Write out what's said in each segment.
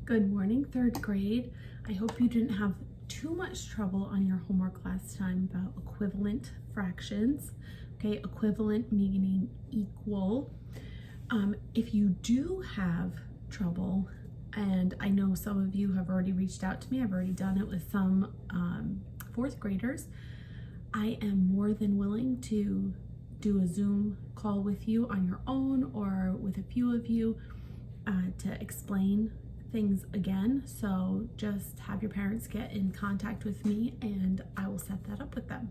Good morning, third grade. I hope you didn't have too much trouble on your homework last time about equivalent fractions. Okay, equivalent meaning equal. If you do have trouble, and I know some of you have already reached out to me, I've already done it with some fourth graders, I am more than willing to do a Zoom call with you on your own or with a few of you to explain things again. So just have your parents get in contact with me and I will set that up with them.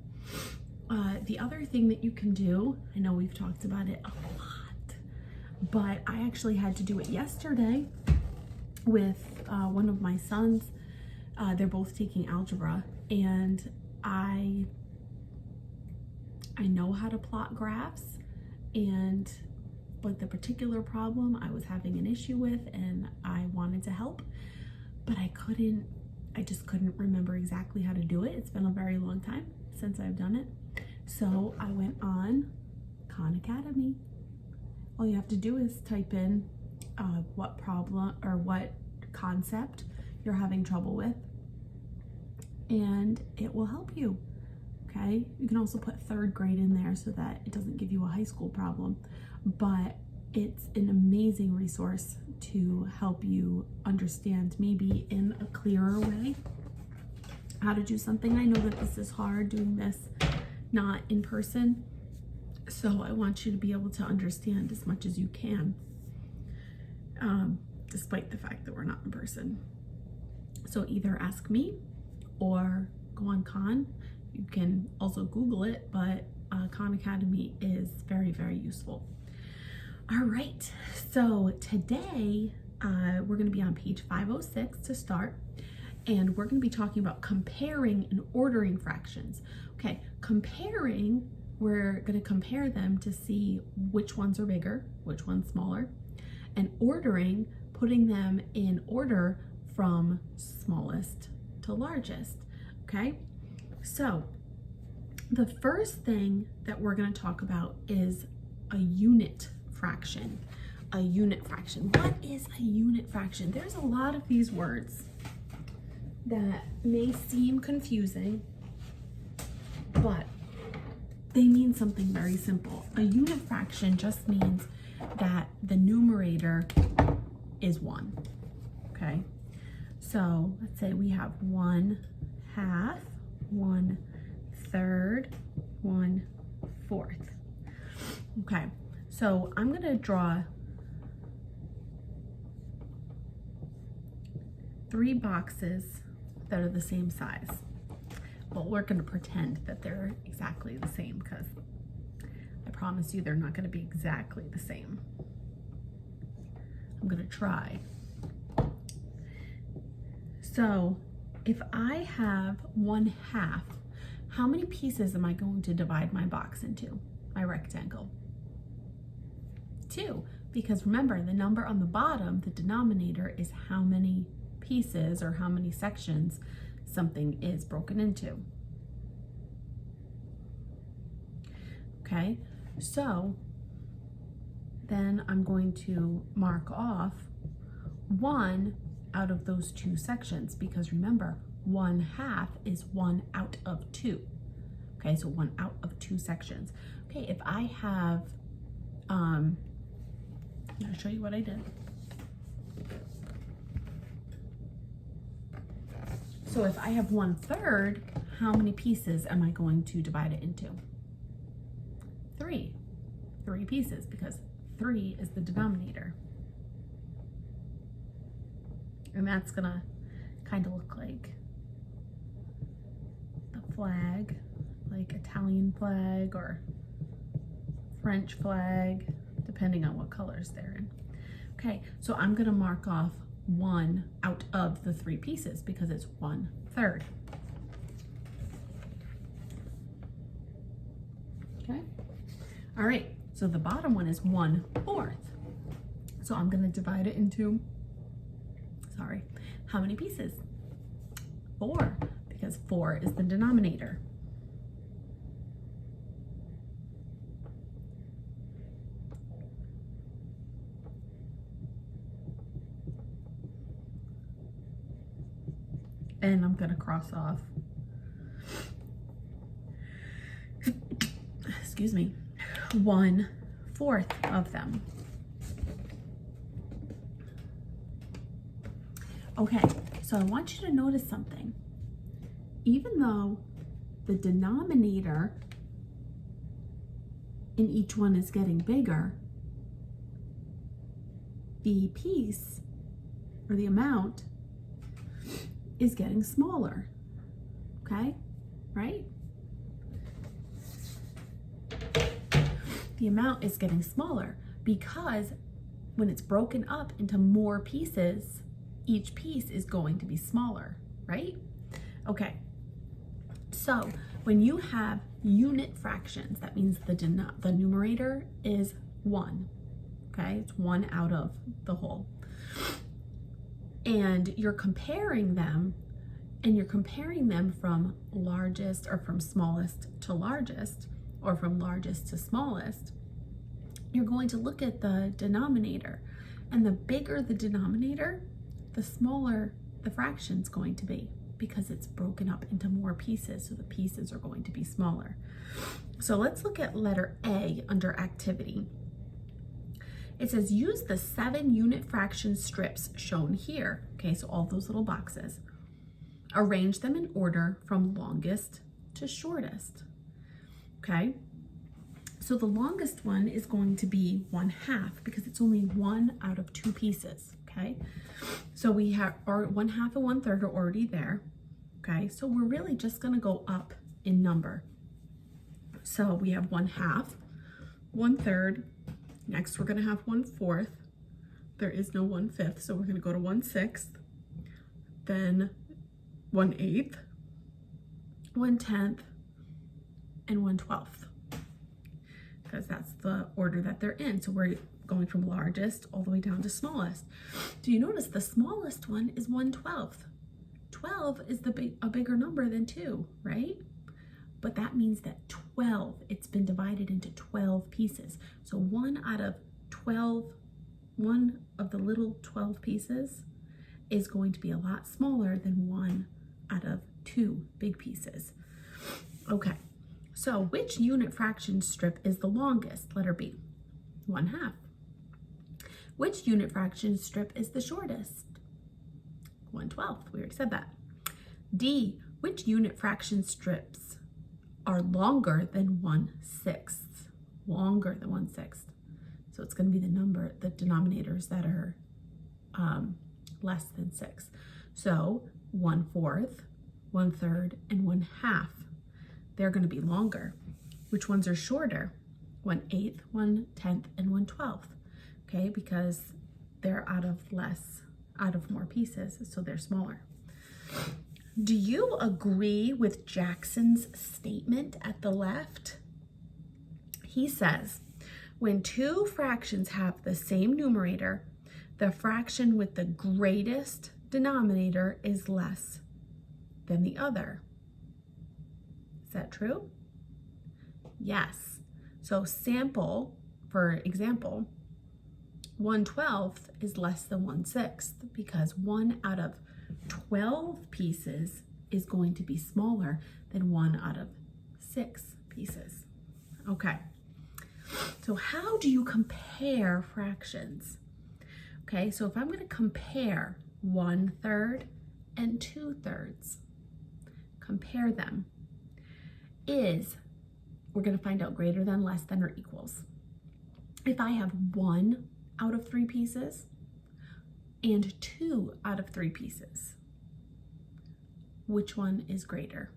The other thing that you can do, I know we've talked about it a lot, but I actually had to do it yesterday with one of my sons. They're both taking algebra, and I know how to plot graphs, but the particular problem I was having an issue with and I wanted to help, but I just couldn't remember exactly how to do it. It's been a very long time since I've done it. So I went on Khan Academy. All you have to do is type in what problem or what concept you're having trouble with, and it will help you. Okay, you can also put third grade in there so that it doesn't give you a high school problem, but it's an amazing resource to help you understand maybe in a clearer way how to do something. I know that this is hard doing this not in person, so I want you to be able to understand as much as you can, despite the fact that we're not in person. So either ask me or go on Khan. You can also Google it, but Khan Academy is very, very useful. All right, so today we're going to be on page 506 to start, and we're going to be talking about comparing and ordering fractions. Okay, comparing, we're going to compare them to see which ones are bigger, which one's smaller, and ordering, putting them in order from smallest to largest. Okay, so the first thing that we're going to talk about is a unit fraction. A unit fraction. What is a unit fraction? There's a lot of these words that may seem confusing, but they mean something very simple. A unit fraction just means that the numerator is 1. Okay, so let's say we have 1/2, 1/3, 1/4. Okay, so I'm going to draw 3 boxes that are the same size. Well, we're going to pretend that they're exactly the same, because I promise you they're not going to be exactly the same. I'm going to try. So if I have 1/2, how many pieces am I going to divide my box into, my rectangle? 2, because remember, the number on the bottom, the denominator, is how many pieces or how many sections something is broken into. Okay, so then I'm going to mark off 1 out of those 2 sections, because remember, 1/2 is 1 out of 2. Okay, so 1 out of 2 sections. Okay, if I have, I'm going to show you what I did. So if I have 1/3, how many pieces am I going to divide it into? 3. 3 pieces, because 3 is the denominator. And that's gonna kind of look like the flag, like Italian flag or French flag, depending on what colors they're in. Okay, so I'm gonna mark off 1 out of the 3 pieces because it's 1/3. Okay, all right, so the bottom one is 1/4. So I'm gonna divide it into, how many pieces? 4, because 4 is the denominator. And I'm gonna cross off, excuse me, 1/4 of them. Okay, so I want you to notice something. Even though the denominator in each one is getting bigger, the piece or the amount is getting smaller, okay, right? The amount is getting smaller because when it's broken up into more pieces, each piece is going to be smaller, right? Okay, so when you have unit fractions, that means the numerator is 1, okay? It's 1 out of the whole. And you're comparing them, and you're comparing them from largest or from smallest to largest, or from largest to smallest. You're going to look at the denominator, and the bigger the denominator, the smaller the fraction's going to be, because it's broken up into more pieces, so the pieces are going to be smaller. So let's look at letter A under activity. It says use the 7 unit fraction strips shown here. Okay, so all those little boxes. Arrange them in order from longest to shortest. Okay, so the longest one is going to be 1/2 because it's only 1 out of 2 pieces. Okay, so we have our 1/2 and 1/3 are already there. Okay, so we're really just going to go up in number. So we have 1/2, 1/3. Next, we're going to have 1/4. There is no 1/5, so we're going to go to 1/6. Then 1/8, 1/10, and 1/12, because that's the order that they're in. So we're going from largest all the way down to smallest. Do you notice the smallest one is 1/12? 12 is a bigger number than 2, right? But that means that 12, it's been divided into 12 pieces. So 1 out of 12, one of the little 12 pieces is going to be a lot smaller than 1 out of 2 big pieces. Okay, so which unit fraction strip is the longest? Letter B, 1/2. Which unit fraction strip is the shortest? 1/12, we already said that. D, which unit fraction strips are longer than 1/6? Longer than 1/6. So it's going to be the denominators that are less than 6. So 1/4, 1/3, and 1/2. They're going to be longer. Which ones are shorter? 1/8, 1/10, and 1/12. Okay, because they're out of more pieces, so they're smaller. Do you agree with Jackson's statement at the left? He says, when 2 fractions have the same numerator, the fraction with the greatest denominator is less than the other. Is that true? Yes. So for example, 1/12 is less than 1/6 because 1 out of 12 pieces is going to be smaller than 1 out of 6 pieces. Okay, so how do you compare fractions? Okay, so if I'm going to compare 1/3 and 2/3, compare them, we're going to find out greater than, less than, or equals. If I have 1 out of 3 pieces and 2 out of 3 pieces, which one is greater?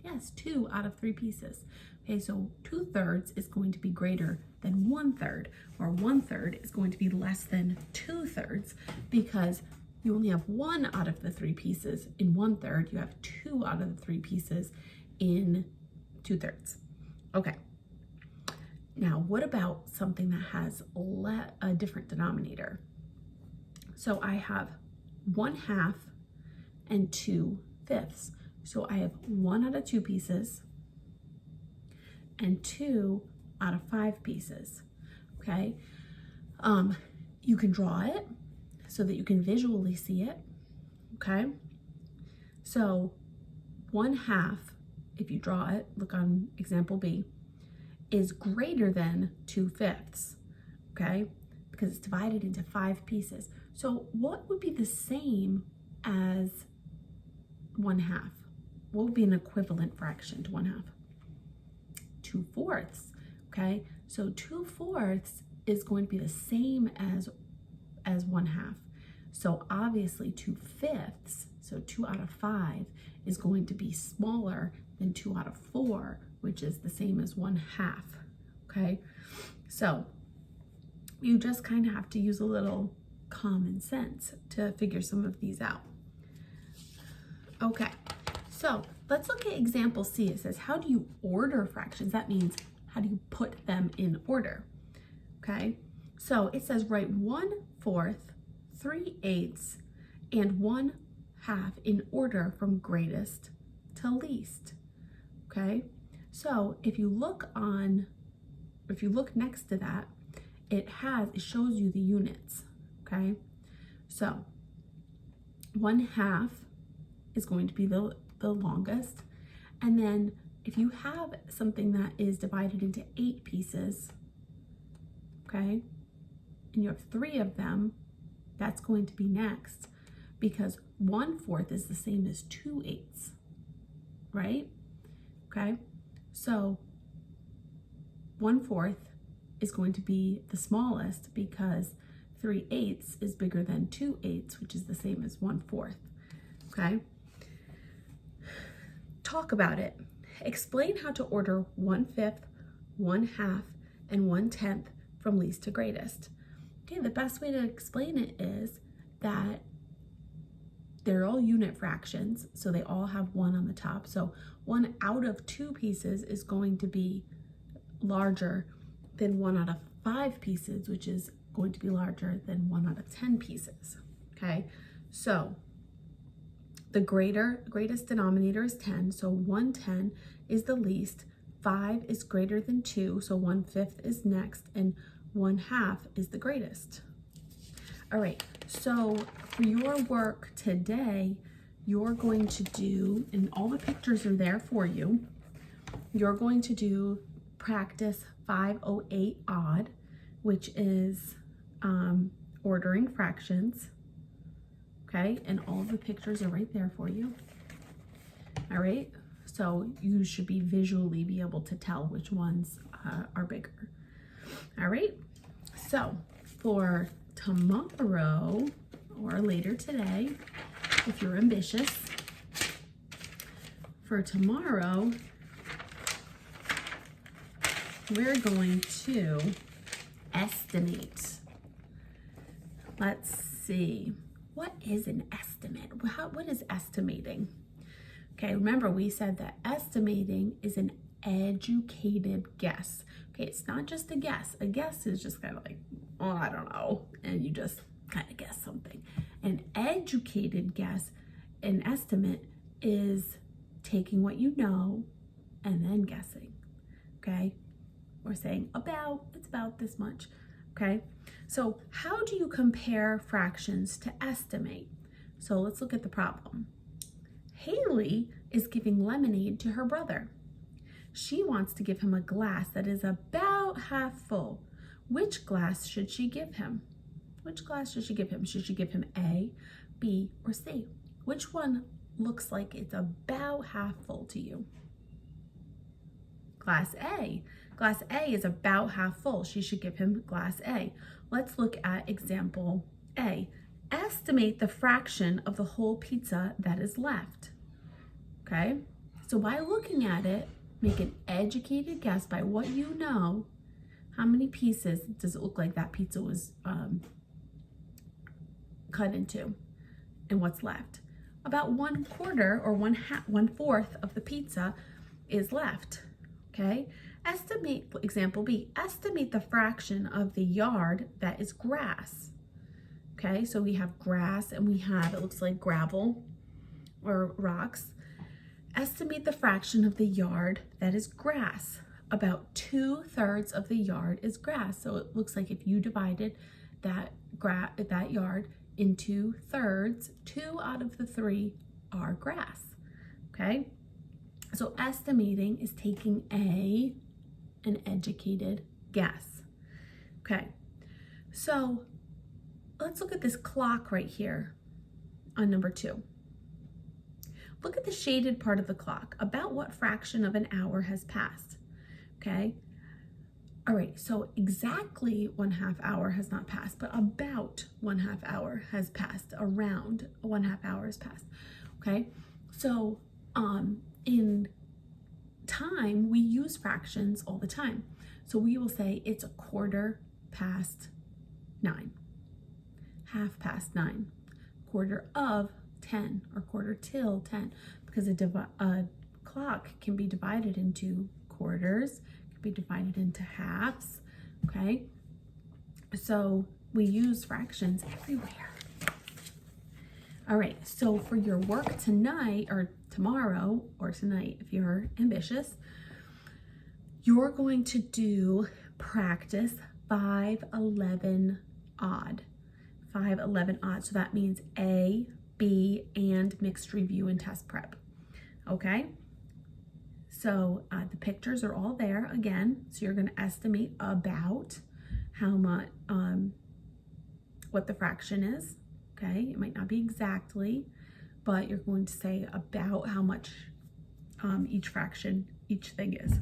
Yes, 2 out of 3 pieces. Okay, so 2/3 is going to be greater than 1/3, or 1/3 is going to be less than 2/3, because you only have 1 out of the 3 pieces in 1/3, you have 2 out of the 3 pieces in 2/3. Okay. Now, what about something that has a different denominator? So I have 1/2 and 2/5. So I have 1 out of 2 pieces and 2 out of 5 pieces. Okay. You can draw it so that you can visually see it. Okay. So 1/2, if you draw it, look on example B, is greater than 2/5, okay? Because it's divided into 5 pieces. So what would be the same as 1/2? What would be an equivalent fraction to 1/2? 2/4, okay? So 2/4 is going to be the same as 1/2. So obviously 2/5, so 2 out of 5 is going to be smaller than 2 out of 4, which is the same as 1/2, okay? So you just kind of have to use a little common sense to figure some of these out. Okay, so let's look at example C. It says, how do you order fractions? That means, how do you put them in order? Okay, so it says write 1/4, 3/8, and 1/2 in order from greatest to least. Okay, so if you look next to that, it shows you the units. Okay, so 1/2 is going to be the longest, and then if you have something that is divided into 8 pieces, okay, and you have 3 of them, that's going to be next, because 1/4 is the same as 2/8, right? Okay, so 1/4 is going to be the smallest because 3/8 is bigger than 2/8, which is the same as 1/4, okay? Talk about it. Explain how to order 1/5, 1/2, and 1/10 from least to greatest. Okay, the best way to explain it is that they're all unit fractions, so they all have 1 on the top. So 1 out of 2 pieces is going to be larger than 1 out of 5 pieces, which is going to be larger than 1 out of 10 pieces. Okay, so the greatest denominator is 10, so 1/10 is the least, 5 is greater than 2, so 1/5 is next, and 1/2 is the greatest. All right, so for your work today, you're going to do, and all the pictures are there for you, you're going to do practice 508 odd, which is ordering fractions. Okay, and all the pictures are right there for you. All right, so you should visually be able to tell which ones are bigger. All right, so for tomorrow or later today, if you're ambitious, for tomorrow, we're going to estimate. Let's see. What is an estimate? What is estimating? Okay, remember we said that estimating is an educated guess. Okay, it's not just a guess. A guess is just kind of like, oh, I don't know, and you just kind of guess something. An educated guess, an estimate, is taking what you know and then guessing. Okay, we're saying it's about this much. Okay, so how do you compare fractions to estimate? So let's look at the problem. Haley is giving lemonade to her brother. She wants to give him a glass that is about half full. Which glass should she give him? Which glass should she give him? Should she give him A, B, or C? Which one looks like it's about half full to you? Glass A. Glass A is about half full. She should give him glass A. Let's look at example A. Estimate the fraction of the whole pizza that is left. Okay, so by looking at it, make an educated guess by what you know. How many pieces does it look like that pizza was cut into, and what's left? About 1/4 or 1/4 of the pizza is left. Okay, estimate, example B, estimate the fraction of the yard that is grass. Okay, so we have grass and we have, it looks like gravel or rocks. Estimate the fraction of the yard that is grass. About 2/3 of the yard is grass. So it looks like if you divided that yard into thirds, 2 out of the 3 our grass, okay? So estimating is taking an educated guess, okay? So let's look at this clock right here on number 2. Look at the shaded part of the clock. About what fraction of an hour has passed, okay? All right, so exactly 1/2 hour has not passed, but about 1/2 hour has passed, around 1/2 hour has passed, okay? So in time, we use fractions all the time. So we will say it's 9:15, 9:30, 9:45, or 9:45, because a clock can be divided into quarters, can be divided into halves, okay? So we use fractions everywhere. All right, so for your work tonight, or tomorrow, or tonight, if you're ambitious, you're going to do practice 5-11 odd. 5-11 odd. So that means A, B, and mixed review and test prep. Okay? So the pictures are all there again. So you're going to estimate about how much, what the fraction is. Okay? It might not be exactly, but you're going to say about how much each thing is.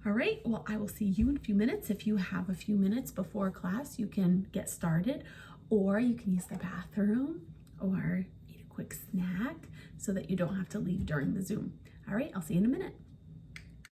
All right, well, I will see you in a few minutes. If you have a few minutes before class, you can get started, or you can use the bathroom or eat a quick snack so that you don't have to leave during the Zoom. All right, I'll see you in a minute.